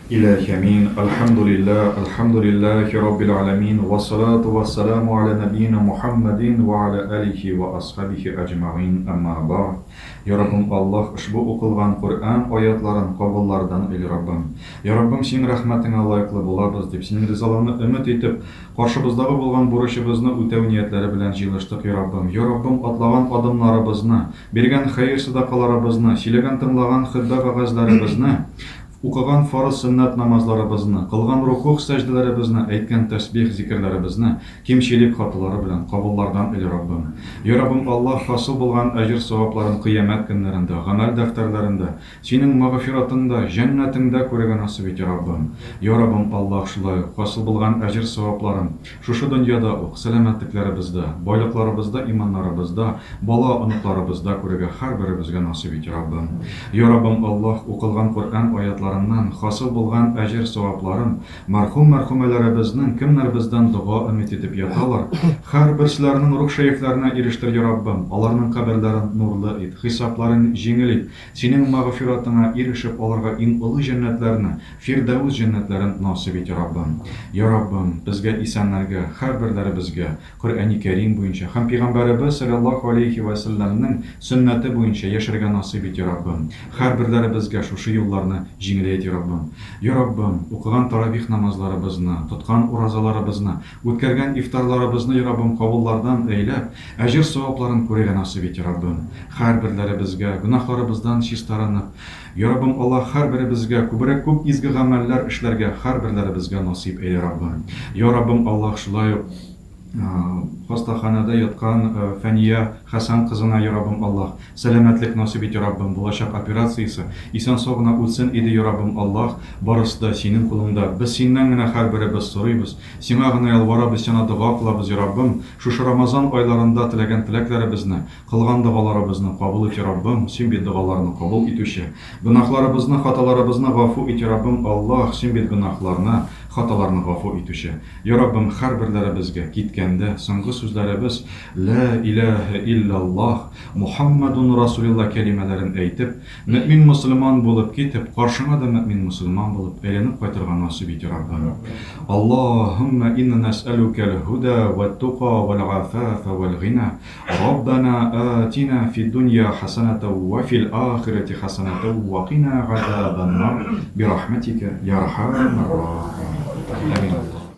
إلهي أمين. الحمد لله رب العالمين والصلاة والسلام على نبينا محمد وعلى آله وأصحابه أجمعين أما بعد. يا ربم الله اشبو оқылған Құр'ан аятларын қабыллардан ил Раббым. Я Раббым, сен рахматыңа лайыклы булабыз дип, синең ризалыгыңны өмет итеп, каршыбыздагы булган бурычыбызны үтәү ниятләре белән җыелыштык, я Раббым. Я Раббым, атлаган адымнарыбызны, биргән хәйр садакаларыбызны, сөйләгән тыңлаган хитбә вагазларыбызны, укыган фарыз сөннәт намазларыбызны, кылган рукук сәҗдәләребезне, әйткән тәсбих зикрләребезне кимчелек хатылары белән кабуллардан ил Раббым. Я Раббым, Аллах, хасыл булган әҗр савапларын кыямәт көннәрендә, гамәл дәфтәрләрендә, синең магфиратыңда, җәннәтеңдә күрергә насыйп ит, Раббым. Я Раббым, Аллах, шулай хасыл булган әҗр савапларын шушы дөньяда ук сәламәтлекләребездә, байлыкларыбызда, иманнарыбызда, бала оныкларыбызда күрергә һәрберебезгә насыйп ит, Раббым. Я Раббым, Аллах, укылган Коръән аятлары хасыл булган әҗр савапларын мәрхүмәләребезнең кемнәр бездән дуга өмет итеп яталар, һәрберселәрнең рух шәйхләренә ирештер, я Раббым. Аларның каберләрен нурлы ит, хисапларын җиңел ит. Синең магфиратыңа ирешеп алырга иң олы җәннәтләрне, Фирдәүс җәннәтләрен насыйп ит, я Раббым. Я Раббым, безгә исәннәргә, һәрберләребезгә Коръәни Кәрим буенча һәм Пәйгамбәребез саллаллаһу алейхи ва сәлләмнең сөннәте буенча яшәргә насыйп ит, я Раббым. Һәрберләребезгә шушы юлларны җиңел ит, я Раббым. Я Раббым, укыган таравих намазларыбызны, тоткан уразаларыбызны, үткәргән ифтарларыбызны, я Раббым, кабуллардан әйләп, әҗр савапларын күрергә насыйп ит, я Раббым. Һәрберләребезгә гөнаһларыбыздан чистарынып, я Раббым, Аллах, һәрберебезгә күп изге гамәлләр эшләргә һәрберләребезгә насыйп эйли, Раббым. Я Раббым, Аллах, шулай хастаханада яткан Фәния Хәсән кызына, я Раббым, Аллах, сәламәтлек насыйп ит, я Раббым. Булачак операциясы исән сау гына үтсен иде, я Раббым, Аллах. Барысы да синең кулыңда. Без синнән генә һәрберебез сорыйбыз. Сиңа гына ялварабыз, сиңа дуга кылабыз, я Раббым. Шушы Рамазан айларында теләгән теләкләребезне, кылган дугаларыбызны кабул ит, я Раббым. Син бит дугаларны кабул итүче. Гөнаһларыбызны, хаталарыбызны гафу ит, я Раббым, Аллах. Син бит гөнаһларны, хаталарны гафу итүче. Я Раббым, һәрберләребезгә киткәндә соңгы сүзләребез ла илаһа иллаллаһ Мухаммадун Расулуллаһ кәлимәләрен әйтеп, мөмин мусламан булып китеп, каршыңа да мөмин мусламан булып әйләнеп кайтырга насыйп ит, Раббым. Аллаһумма инна насъалука ал-худа ват-туқа вал-афафа вал-гина. Раббана атина фид-дунья хасанатан ва фил-ахирати хасанатан ва қина азабан нар. Бирахматика я архамар рахимин. Амин.